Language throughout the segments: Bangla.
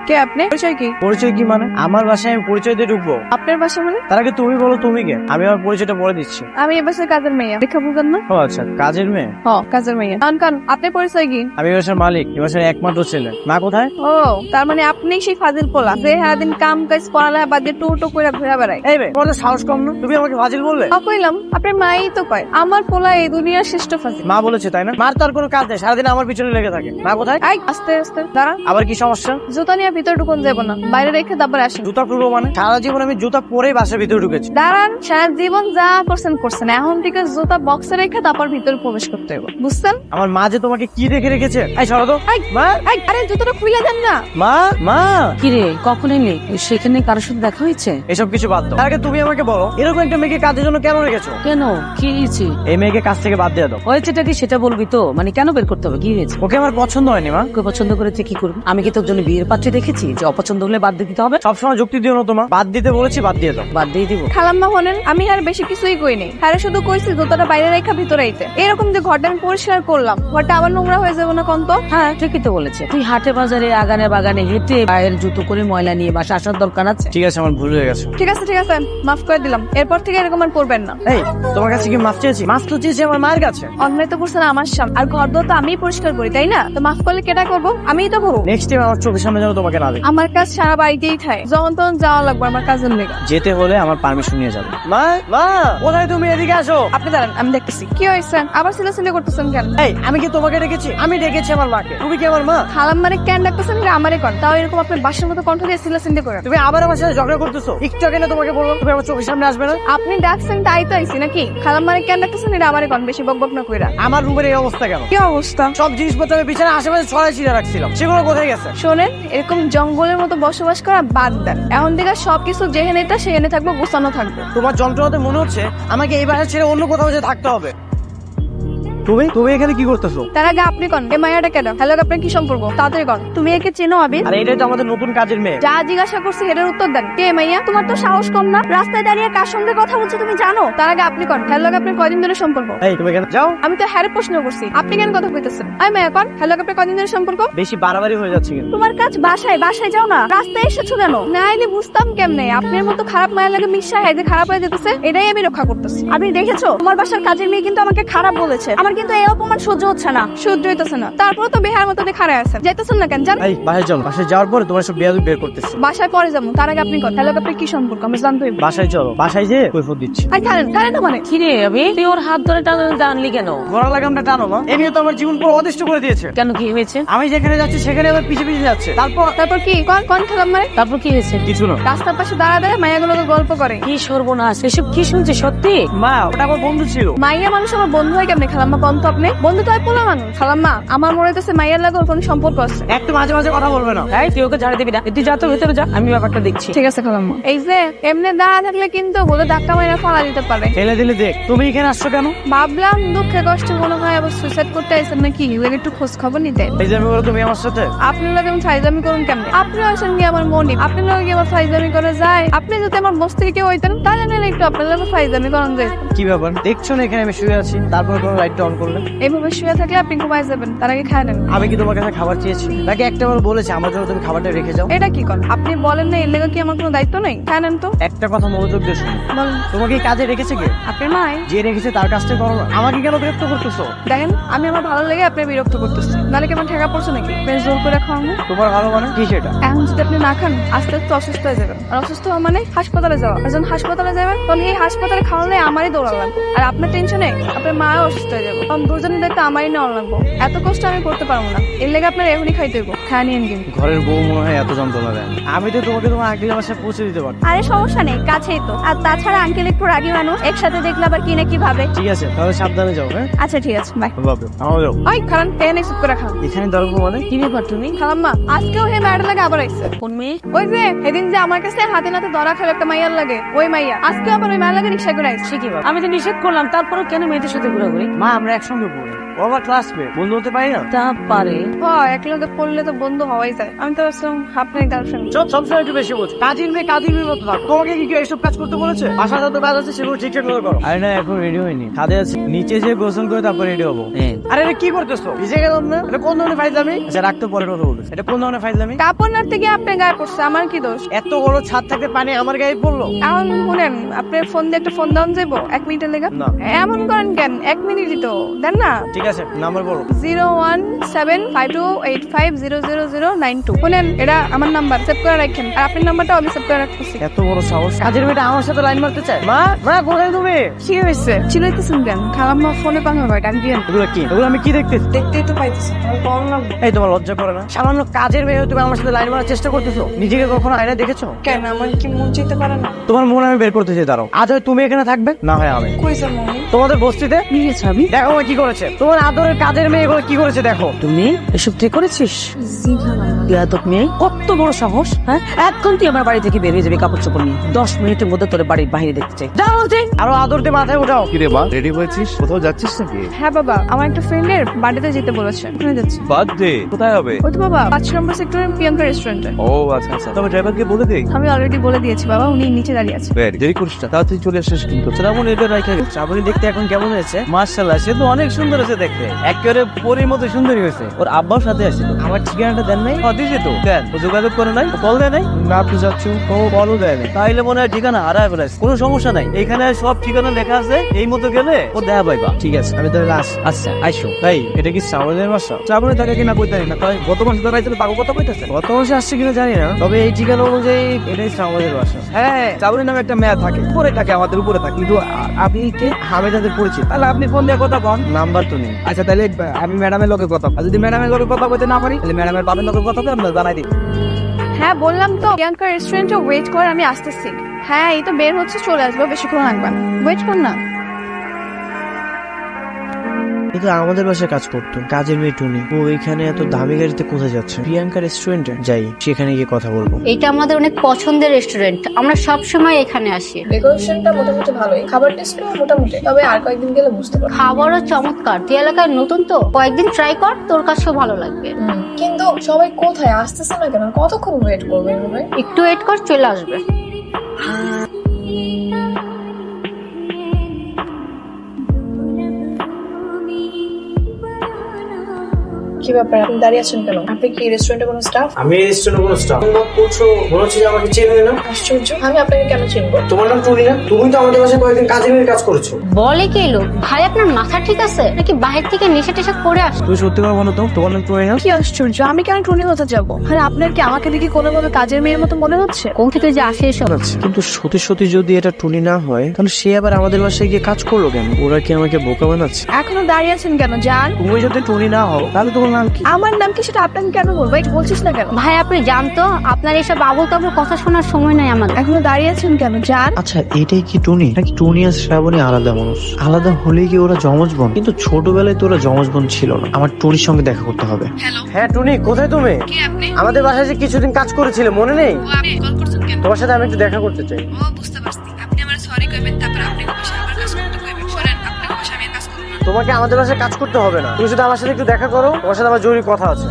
কে আপনি? পরিচয় কি? পরিচয় কি মানে? আমার বাসায় আমি পরিচয় দিয়ে ঢুকবো? আপনার বাসা মানে? তার আগে তুমি বলো তুমি কে? আমি আমার পরিচয়টা বলে দিচ্ছি। আমি এ বাসার কাজের মেয়ে। দেখা বুঝেন না? ও আচ্ছা, কাজের মেয়ে। কাজের মেয়ে। কারণ আপনার পরিচয় কি? আমি এই বাসার মালিক, এই বাসার একমাত্র ছেলে। মা কোথায়? ও, তার মানে আপনি সেই ফাজিল পোলা যে সারাদিন কাম কাজ পড়ালেখা বাদ দিয়ে টো করে ঘুরে বেড়ায়। এই মেয়ে, তোমাদের সাহস কম না? তুমি আমাকে ফাজিল বললে? কইলাম আপনার মাই তো কয় আমার পোলা এই দুনিয়ার শ্রেষ্ঠ ফাজিল। মা বলেছে তাই না? মার তো আর কোনো কাজ নেই, সারাদিন আমার পিছনে লেগে থাকে। মা কোথায়? আস্তে আস্তে দাঁড়ান। আবার কি সমস্যা? জুতা নিয়ে ভিতরে ঢুকুন যাবো না, বাইরে রেখে তারপরে আসেন। জুতা পরবো মানে? সারা জীবন আমি জুতা পরেই বাসার ভিতরে ঢুকেছি। দাঁড়ান, সারা জীবন যা করছেন এখন থেকে জুতা বক্সে রেখে তারপর ভিতরে প্রবেশ করতে হবে, বুঝছেন? আমার মা যে তোমাকে কি দেখে রেখেছে। এই সরো তো। মা, আরে জুতোটা খুলে দেন না। মা, মা। কিরে কখন এলি? সেখানে কারোর সাথে দেখা হয়েছে? এসব কিছু বাদ দাও। তার আগে তুমি আমাকে বলো, এরকম একটা মেয়েকে কাজের জন্য কেন রেখেছো? কেন, কি হয়েছে? এই মেয়েকে কাজ থেকে বাদ দিয়ে দাও। হয়েছেটা কি সেটা বলবি তো? মানে কেন বের করতে হবে? কি হয়েছে? ওকে আমার পছন্দ হয়নি মা। ওকে পছন্দ করেছে কি করবি? আমি কি তোর জন্য বিয়ের পাত্রী দেখেছি যে অপছন্দ হলে বাদ দিতে হবে? সবসময় যুক্তি দিও না তোমা। বাদ দিতে বলেছি, বাদ দিয়ে দাও। বাদ দিয়ে দিব? খালাম্মা হলেন, আমি আর বেশি কিছুই কই নাই। হ্যাঁ শুধু কইছি জুতোটা বাইরে রেখা ভিতরে আইতে। এরকম যে ঘরটা আমি পরিষ্কার করলাম, ঘরটা আবার নোংরা হয়ে যাবে না কোন তো? হ্যাঁ ঠিকই তো বলেছে। তুই হাটে বাজারে আগানে বাগানে হেঁটে পায়ের জুতো করে ময়লা নিয়ে বাসা আসার দরকার আছে? ঠিক আছে, আমার ভুল হয়ে গেছে। ঠিক আছে মাফ করে দিলাম। এরপর থেকে এরকম আর করবেন না। এই, তোমার কাছে কি মাফ চেয়েছি? মাফ তো চেয়েছি আমার মায়ের কাছে। অন্যায় তো করছেন আমার সামনে, আর ঘর দোর তো আমিই পরিষ্কার করি, তাই না? তো মাফ করলে কেটা করবো? আমিই তো করবো। নেক্সট টাইম আমার চোখের সামনে যেন তোমাকে না দেখি। আমার কাজ সারা বাড়িতেই থাকে, যখন তখন যাওয়া লাগবে আমার কাজের লেগে। যেতে হলে আমার পারমিশন নিয়ে যাবে। মা, মা, কোথায় তুমি? এদিকে আসো। আপনি দাঁড়ান, আমি দেখতেছি। কি হয়েছে? আবার সিলে করতেছেন কেন? এই, আমি কি তোমাকে ডেকেছি? আমি ডেকেছি আমার মাকে। তুমি কি আমার মা? খালাম্মারে কেন ডাকতেছেন? আমারে কন, তাও এরকম আপনার বাসার মতো কণ্ঠ দিয়ে সিলে করে। তুমি আবার আমার সাথে ঝগড়া করতেছো। একটু আগে না তোমাকে বললাম তুমি আমার চোখের সামনে আসবে না। আপনি ডাকছেন তাই তো আইছি নাকি? খালাম্মারে কেন ডাকতেছেন এটা আমারে কন, বেশি বকবক না কইরা। আমার রুমের এই অবস্থা কেন? কি অবস্থা? সব জিনিসপত্র আমি বিছানার আশেপাশে ছড়াই ছিঁড়ে রাখছিলাম, সেগুলো কোথায় গেছে? শোনেন, এরকম জঙ্গলের মতো বসবাস করা বাদ দেন। এখন থেকে সবকিছু যেখানে এটা সেখানে থাকবো, গোছানো থাকবে। তোমার যন্ত্রণাতে মনে হচ্ছে আমাকে এই বাসা ছেড়ে অন্য কোথাও যে থাকতে হবে। তুমি তুমি এখানে কি করতেছো? তার আগে আপনি কন, এই মায়াটা কেন? হ্যালো, আপনার কি সম্পর্ক? তাড়াতাড়ি কন। তুমি একে চেনো আবির? আর এটাই তো আমাদের নতুন কাজের মেয়ে। যা জিজ্ঞাসা করছি এটার উত্তর দেন। কে মাইয়া? তোমার তো সাহস কম না, রাস্তায় দাঁড়িয়ে কার সঙ্গে কথা বলছো তুমি জানো? তার আগে আপনি কন, হ্যালো আপনার কয়দিন ধরে সম্পর্ক? এই, তুমি এখানে যাও। আমি তো হ্যারে প্রশ্ন করছি, আপনি কেন কথা কইতেছেন? আই মাইয়া কন, হ্যালো আপনার কয়দিন ধরে সম্পর্ক? বেশি বাড়াবাড়ি হয়ে যাচ্ছে কিন্তু। তোমার কাজ বাসায় যাও না, রাস্তায় এসেছো কেন? না এলে বুঝতাম কেমনে আপনার মতো খারাপ মায়ের লাগে মিশা হয় যে খারাপ হয়ে যেতেছে, এটাই আমি রক্ষা করতেছি। আপনি দেখেছো তোমার বাসার কাজের মেয়ে কিন্তু আমাকে খারাপ বলেছে। আমার কিন্তু এই অপমান সহ্য হচ্ছে না, সহ্য হইতেছে না। তারপর তো বিহার মতো খাড়া আছেন, যাইতেছেন না কেন? জান এই, বাসায় চলো। বাসায় যাওয়ার পরে তোমার সব বিয়াদব বের করতেছি। বাসায় পরে যাবো, তার আগে আপনি কন, হ্যালো আপনার কি সম্পর্ক? আমি জানতে হইব। বাসায় চলো, বাসায় যে কৈফত দিচ্ছি। আই খালেন না মানে কিরে আমি, তুই ওর হাত ধরে টানলি কেন? গলা লাগামটা টানো মা। এই মেয়ে তো আমার জীবন পুরো অতিষ্ঠ করে দিয়েছে। কেন, কি হয়েছে? আমি যেখানে যাচ্ছি সেখানে আবার পিছে পিছে যাচ্ছে। তারপর কি কন খেলাম মানে? তারপর কি হয়েছে? কিছু না। রাস্তার পাশে দাঁড়া মাইয়াগুলোকে গল্প করে। কি সর্বনাশ, এসব কি শুনছে? সত্যি? মা, ওটা আমার বন্ধু ছিল। মাইয়া মানুষ আমার বন্ধু হয় কেমনে খালাম্মা? কন তো আপনি। বন্ধু তো হয় পোলা মানুষ। খালাম্মা, আমার মনে হইতেছে মাইয়ার লাগে ওর কোনো সম্পর্ক আছে। একটু মাঝে মাঝে কথা বলবে না। এই তুই ওকে ঝাড়ে দিবি না, তুই যা তো ভেতরে যা, আমি ব্যাপারটা দেখছি। ঠিক আছে খালাম্মা। এই যে এমনি দাঁড়া থাকলে কিন্তু বলে ধাক্কা মাইরা ফালা দিতে পারে। ঠেলে দিলে দেখ। তুমি এখানে আসছো কেন? ভাবলাম দুঃখে কষ্ট মনে হয় আবার সুইসাইড করতে আইছেন নাকি, এগুলো একটু খোঁজ খবর নিতে। এই যে আমি বলো তুমি আমার সাথে। আপনার লাগে আমি ফাইজামি করুন কেমনে? আপনি হয়েছেন কি আমার মনি? আপনার লগে কি আমার ফাইজামি করে যায়? আপনি যদি আমার মস্তিষ্কে কেউ হইতেন তাহলে না একটু আপনার লগে ফাইজামি করুন যায়। কি ব্যাপার? দেখছো না এখানে আমি শুয়ে আছি, তারপর কোনো লাইটটা অন করলে? এইভাবে শুয়ে থাকলে আপনি ঘুমায় যাবেন, তার আগে খায় নেন। আমি কি তোমার কাছে খাবার চেয়েছি? নাকি একটাবার বলেছি আমার জন্য তুমি খাবারটা রেখে যাও? এটা কি কর? আপনি বলেন না এর লেগে কি আমার কোনো দায়িত্ব নেই? খায় নেন তো। একটা কথা মনোযোগ দিয়ে শুনো। বলেন। তোমাকে এই কাজে রেখেছে কে? আপনার মাই। যে রেখেছে তার কাজটা করো না। আমাকে কেন বিরক্ত করতেছো? দেখেন, আমি আমার ভালো লেগে আপনি বিরক্ত করতেছি, নাহলে কেমন ঠেকা পড়ছে নাকি? বেশ জোর করে খাওয়ানো। তোমার ভালো মানে কি সেটা? এখন যদি আপনি না খান আস্তে আস্তে অসুস্থ হয়ে যাবেন, আর অসুস্থ হওয়া মানে হাসপাতালে যাওয়া। আর যখন হাসপাতালে যাবেন তখন এই হাসপাতালে খাওয়ালে আমারই দৌড়া লাগবে, আর আপনার টেনশনে আপনার মাও অসুস্থ হয়ে যাবে, তখন দুজনের দায়িত্ব আমারই নেওয়া লাগবে। এত কষ্ট আমি করতে পারবো না, এর লেগে আপনার এখনই খাইতে হইব। খায় নিয়েন কিন্তু। ঘরের বউ মনে হয় এত যন্ত্রণা দেয়। আমি তো তোমাকে তোমার আগের বাসায় পৌঁছে দিতে পারতাম। আরে সমস্যা নেই, কাছেই তো। আর তাছাড়া আঙ্কেল একটু রাগী মানুষ, একসাথে দেখলে আবার কি না কি ভাবে। ঠিক আছে, তাহলে সাবধানে যাও। হ্যাঁ, আচ্ছা ঠিক আছে, বাই। বাবু আমারও ওই খালান, এনে চুপ করে খান। এখানে দরকার মানে? কি ব্যাপার তুমি? খালাম্মা, আজকেও হে ম্যাডার লাগে আবার আইছে। কোন মেয়ে? ওই যে সেদিন যে আমার কাছে হাতে নাতে ধরা খেলো একটা মাইয়ার লাগে, ওই মাইয়া আজকে আবার ওই মায়ের লাগে রিক্সা করে আইছে। সে কি ব্যাপার? আমি তো নিষেধ করলাম, তারপরও কেন মেয়েদের সাথে ঘোরাঘুরি? মা, আমরা আমরা একসঙ্গে পড়ি, ও আমার ক্লাসমেট, বন্ধু হতে পারি না? তা পারে। হ্যাঁ, একলগে পড়লে তো বন্ধু হওয়াই যায়। আমি তো আসলাম আপনার গার্লফ্রেন্ড। সবসময় একটু বেশি বলছো। কাজের মেয়ে মতো থাকো। তোমাকে কি কেউ এসব কাজ করতে বলেছে? বাসায় যত কাজ আছে সেগুলো ঠিকঠাক করে করো। আরে না, এখন রেডি হয়নি, কাজে আছে, নিচে যে গোসল করে তারপর রেডি হবো। আরে এটা কি করতেছো? ভিজে গেলাম না? এটা কোন ধরনের ফাইজলামি? আচ্ছা রাখতে পরে কথা বলতেছি। এটা কোন ধরনের ফাইজলামি? কাপড় নাড়তে গিয়ে আপনার গায়ে পড়ছে, আমার কি দোষ? এত বড় ছাদ থাকতে পানি আমার গায়ে পড়লো? এখন শুনেন, আপনার ফোন দিয়ে একটা ফোন দাম যাইবো 1 মিনিটের লেগে? না। এমন করেন কেন? 1 মিনিটই তো দেন না। ঠিক আছে, নাম্বার বলো। 0175285000092। শুনেন, এটা আমার নাম্বার, সেভ করে রাখেন। আর আপনার নাম্বারটাও আমি সেভ করে রাখতেছি। এত বড় সাহস, কাজের মেয়েটা আমার সাথে লাইন মারতে চায়? মা, মা কোথায় তুমি? কি হয়েছে? চিলাইতেছেন কেন? খালাম্মা ফোনে পাঙ্গা ভাই, ডাক দিয়েন। এগুলো কি? এগুলো আমি কি দেখতেছি? দেখতেই তো পাইতেছি, আমি কম না। এই তোমার লজ্জা করে না? সামান্য কাজের মেয়ে হয়ে তুমি আমার সাথে লাইন মারার চেষ্টা করতেছো? নিজেকে কখনো আয়না দেখেছো? কেন, আমার কি মন চাইতে পারে না? তোমার মন আমি বের করতে চাই, দাঁড়াও। আজ হয় তুমি এখানে থাকবে, না হয় আমি। কই যাবো আমি? তোমাদের বস্তিতে নিয়ে ছাবি দেখো ও কি করেছে। তোমার আদরের কাজের মেয়ে এগুলো কি করেছে দেখো। তুমি এসব ঠিক করেছিস? বেয়াদব মেয়ে, কত বড় সাহস! হ্যাঁ, এখন তুই আমার বাড়ি থেকে বেরিয়ে যাবি কাপড় চোপড় নিয়ে। 10 মিনিটের মধ্যে তোর বাড়ির বাইরে দেখতে চাই। যা বলছি। আরো আদর দিয়ে মাথায় উঠাও। কিরে মা, রেডি হয়েছিস? কোথাও যাচ্ছিস নাকি? হ্যাঁ বাবা, আমার একটা ফ্রেন্ডের বার্থডেতে যেতে বলেছে। ওখানে যাচ্ছি। বার্থডে কোথায় হবে? ওই তো বাবা, 5 নম্বর সেক্টরের প্রিয়াঙ্কা রেস্টুরেন্টে। ও আচ্ছা আচ্ছা, তবে ড্রাইভারকে বলে দেই। আমি অলরেডি বলে দিয়েছি বাবা, উনি নিচে দাঁড়িয়ে আছে। দেরি করিস না, তাড়াতাড়ি চলে আসিস কিন্তু। শ্রাবণ এটা রাখা, শ্রাবণী দেখতে এখন কেমন হয়েছে? মার্শাল্লাহ, সে তো অনেক সুন্দর হয়েছে দেখতে, একেবারে পরীর মতো সুন্দরী হয়েছে। ওর আব্বার সাথে আসছিল। আমার ঠিকানাটা দেন নাই? দিয়েছে তো। দেন, ও যোগাযোগ করে নাই, কল দেয় নাই? না তুই যাচ্ছ, ও কলও দেয় নাই। তাইলে মনে হয় ঠিকানা হারায় ফেলাইছে। কোনো সমস্যা নাই, এখানে সব ঠিকানা লেখা আছে, এই মতো গেলে ও দেখা পাইবা। ঠিক আছে, আমি তাহলে আচ্ছা আইসো। তাই এটা কি শ্রাবণের বাসা? শ্রাবণে থাকে কিনা কইতে না, তাই গত মাসে তো রাইছিল, তাকে কথা কইতেছে। গত মাসে আসছে কিনা জানি না, তবে এই ঠিকানা অনুযায়ী এটাই শ্রাবণের বাসা। হ্যাঁ, শ্রাবণের নামে একটা মেয়ে থাকে, উপরে থাকে, আমাদের উপরে থাকে। কিন্তু আপনি কে? আমি তাদের পরিচিত। তাহলে আপনি ফোন দিয়ে কথা বল, নাম্বার তো নেই। আচ্ছা তাহলে আমি ম্যাডামের লগে কথা, আর যদি ম্যাডামের লগে কথা বলতে না পারি তাহলে ম্যাডামের বাবার লগে কথা বলে আমরা জানাই দিই। হ্যাঁ বললাম তো, প্রিয়াঙ্কা রেস্টুরেন্টে ওয়েট কর, আমি আসতেছি। হ্যাঁ এই তো বের হচ্ছে, চলে আসবো, বেশিক্ষণ লাগবে না, ওয়েট কর না। কিন্তু আমাদের বাসায় কাজ করতো, কাজের মেয়ে টুনি। ও এখানে এত দামি গাড়িতে কোথায় যাচ্ছে? প্রিয়াঙ্কা রেস্টুরেন্টে যাই, সেখানে গিয়ে কথা বলবো। এটা আমাদের অনেক পছন্দের রেস্টুরেন্ট, আমরা সব সময় এখানে আসি। ডেকোরেশনটা মোটামুটি ভালোই, খাবার টেস্টও মোটামুটি, তবে আর কয়েকদিন গেলে বুঝতে পারবো। খাবারও চমৎকার, তুই এলাকায় নতুন তো, কয়েকদিন ট্রাই কর, তোর কাছেও ভালো লাগবে। কিন্তু সবাই কোথায় আসতেছে না কেন? কতক্ষণ ওয়েট করবে এভাবে? একটু ওয়েট কর, চলে আসবে। কি ব্যাপার, আপনি দাঁড়িয়ে আছেন কেন? আপনি কি রেস্টুরেন্টে কোনো স্টাফ? আমি রেস্টুরেন্টে কোনো স্টাফ করছো, মনে হচ্ছে যে আমাকে চেনে না। আশ্চর্য, আমি আপনাকে কেন চিনবো? তোমার নাম টুনি না? তুমি তো আমাদের বাসায় কয়েকদিন কাজের মেয়ের কাজ করেছো। বলে কি লোক, ভাই আপনার মাথা ঠিক আছে নাকি বাহির থেকে নেশা টেশা করে আস? তুমি সত্যি করে বলো তো, তোমার নাম টুনি না? কি আশ্চর্য, আমি কেন টুনি হতে যাবো? আরে আপনার কি আমাকে দেখে কোনোভাবে কাজের মেয়ের মতো মনে হচ্ছে? কোন থেকে যে আসে এসব? কিন্তু সত্যি সত্যি যদি এটা টুনি না হয়, তাহলে সে আবার আমাদের বাসায় গিয়ে কাজ করলো কেন? ওরা কি আমাকে বোকা বানাচ্ছে? এখনো দাঁড়িয়ে আছেন কেন? যান। তুমি যদি টুনি না হও তাহলে তোমার নাম কি? আমার নাম কি সেটা আপনাকে কেন বলবো? এটা বলছিস না কেন? ভাই আপনি জানতো, আপনার এসব আবল তাবল কথা শোনার সময় নাই আমাদের। এখনো দাঁড়িয়ে আছেন কেন? যান। আচ্ছা এটাই কি টুনি নাকি টুনি আর শ্রাবণী আলাদা মানুষ? আলাদা হলেই কি ওরা যমজ বোন? কিন্তু ছোটবেলায় তো ওরা যমজ বোন ছিল না। আমার টুনির সঙ্গে দেখা করতে হবে। হ্যাঁ টুনি, কোথায় তুমি? আমাদের বাসায় যে কিছুদিন কাজ করেছিলে মনে নেই? কল করছেন কেন? তোমার সাথে আমি একটু দেখা করতে চাই। ও বুঝতে পারছি, আপনি আমার সরি কইবেন, তারপর আপনি বাসায় আবার কাজ করতে কইবেন। শুনেন, আপনার বাসায় আমি কাজ করব না। তোমাকে আমাদের বাসায় কাজ করতে হবে না, তুমি শুধু আমার সাথে একটু দেখা করো, তোমার সাথে আমার জরুরি কথা আছে।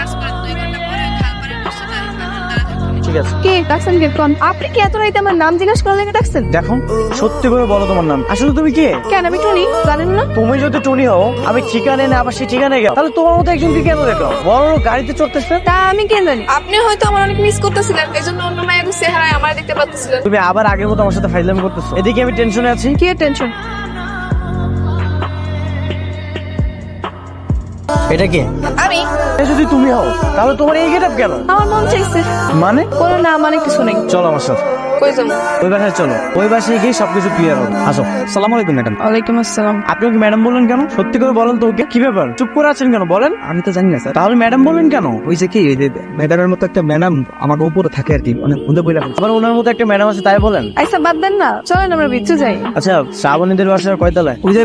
কাজ করেন 2 ঘন্টা পরে খাবারে বসে দাঁড়ান। ঠিক আছে। কি ডাকছেন কে? কোন আপনি কি এত রাইতে আমার নাম জিজ্ঞাসা করার লেগে ডাকছেন? দেখো, সত্যি করে বলো তোমার নাম। আসলে তুমি কে? কেন আমি টুনি, জানেন না? তুমি যদি টুনি হও, আমি ঠিকানে না আবার সেই ঠিকানায় গেলাম, তাহলে তোমার মতো একজনকে কেন দেখলাম বড় গাড়িতে চড়তেছে? তা আমি কেন জানি? আপনি হয়তো আমার অনেক মিস করতেছিলেন, এই জন্য অন্য মায়ের চেহারায় আমার দেখতে পাচ্ছিলেন। তুমি আবার আগের মতো আমার সাথে ফাইজলামি করতেছো। এদিকে আমি টেনশনে আছি। কি টেনশন? এটা কে? আমি যদি তুমি হও তাহলে তোমার এই গেটআপ কেন? আমার মন চাইছে। মানে? কোনো না মানে কিছু নেই। চলো আমার সাথে। কই যাবো? ওই বাসায় চলো, ওই বাসায় গিয়ে সবকিছু ক্লিয়ার হবে। আসো। সালাম আলাইকুম ম্যাডাম। ওয়ালাইকুম আসসালাম। আপনি ওকে ম্যাডাম বললেন কেন? সত্যি করে বলেন তো, ওকে কি ব্যাপার চুপ করে আছেন কেন বলেন? আমি তো জানি না স্যার। তাহলে ম্যাডাম বললেন কেন? ওই যে কি ওই যে ম্যাডামের মতো একটা ম্যাডাম আমার উপরে থাকে আর কি, অনেক বুঝে বইলা। আবার ওনার মতো একটা ম্যাডাম আছে তাই বলেন? আচ্ছা বাদ দেন না, চলেন আমরা ভিতরে যাই। আচ্ছা, শ্রাবণীদের বাসায় কয়তলায়? ওই যে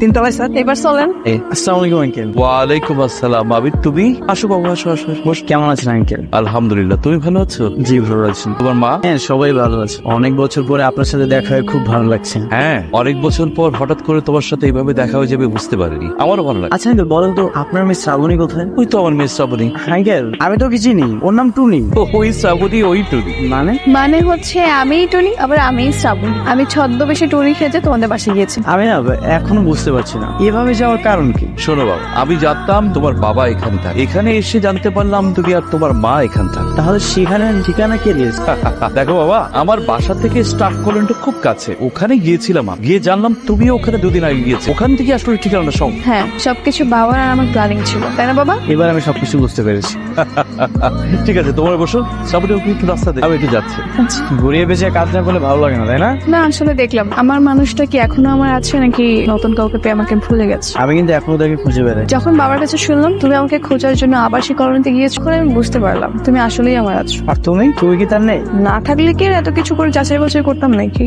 3 তলায় স্যার। এবার চলেন। আসসালামু আলাইকুম আঙ্কেল। ওয়ালাইকুম আসসালাম। আবির তুমি? আসো বাবু, আসো আসো। কেমন আছেন আঙ্কেল? আলহামদুলিল্লাহ, তুমি ভালো আছো? জি ভালো আছি। তোমার মা? হ্যাঁ সবাই ভালো আছি। অনেক বছর পরে আপনার সাথে দেখা হয়ে খুব ভালো লাগছে। হ্যাঁ, অনেক বছর পর হঠাৎ করে তোমার সাথে এইভাবে দেখা হয়ে যাবে বুঝতে পারিনি। আমারও ভালো লাগে। আচ্ছা আঙ্কেল বলেন তো আপনার মেয়ে শ্রাবণী কোথায়? ওই তো আমার মেয়ে শ্রাবণী। আঙ্কেল আমি তো কি চিনি, ওর নাম টুনি। ওই শ্রাবণী, ওই টুনি। মানে হচ্ছে আমিই টুনি, আবার আমিই শ্রাবণ। আমি ছদ্মবেশে টুনি খেতে তোমাদের বাসায় গিয়েছি। আমি না এখনো বুঝতে পারছি না এভাবে যাওয়ার কারণ কি। শোনো বাবা, আমি জানতাম তোমার বাবা এখানে থাকে, এখানে এসে জানতে পারলাম তুমি আর তোমার মা এখানে থাকে। তাহলে সেখানে ঠিকানা কে দিয়েছে? দেখো বাবা, আমার বাসা থেকে স্টাফ কলোনিটা খুব কাছে, ওখানে গিয়েছিলাম। গিয়ে জানলাম তুমিও ওখানে দুদিন আগে গিয়েছো, ওখান থেকে আসলে ঠিকানাটা সব। হ্যাঁ, সবকিছু বাবার আর আমার প্ল্যানিং ছিল, তাই না বাবা? এবার আমি সবকিছু বুঝতে পেরেছি। ঠিক আছে, তোমার বসো। শ্রাবণী ওকে একটু রাস্তা দে, আমি একটু যাচ্ছি। ঘুরিয়ে বেঁচে কাজ না করলে ভালো লাগে না, তাই না? না, আসলে দেখলাম আমার মানুষটা কি এখনো আমার আছে নাকি নতুন কাউকে পেয়ে আমাকে ভুলে গেছে। আমি কিন্তু এখনো তাকে খুঁজে বেড়াই। যখন বাবার কাছে শুনলাম তুমি আমাকে খোঁজার জন্য আবাসিক কলোনিতে গিয়েছো, করে আমি বুঝতে পারলাম তুমি আসলেই আমার আছো। আর তুমি কি তার নেই? না থাকলে কি আর এত কিছু করে যাচাই বাছাই করতাম নাকি?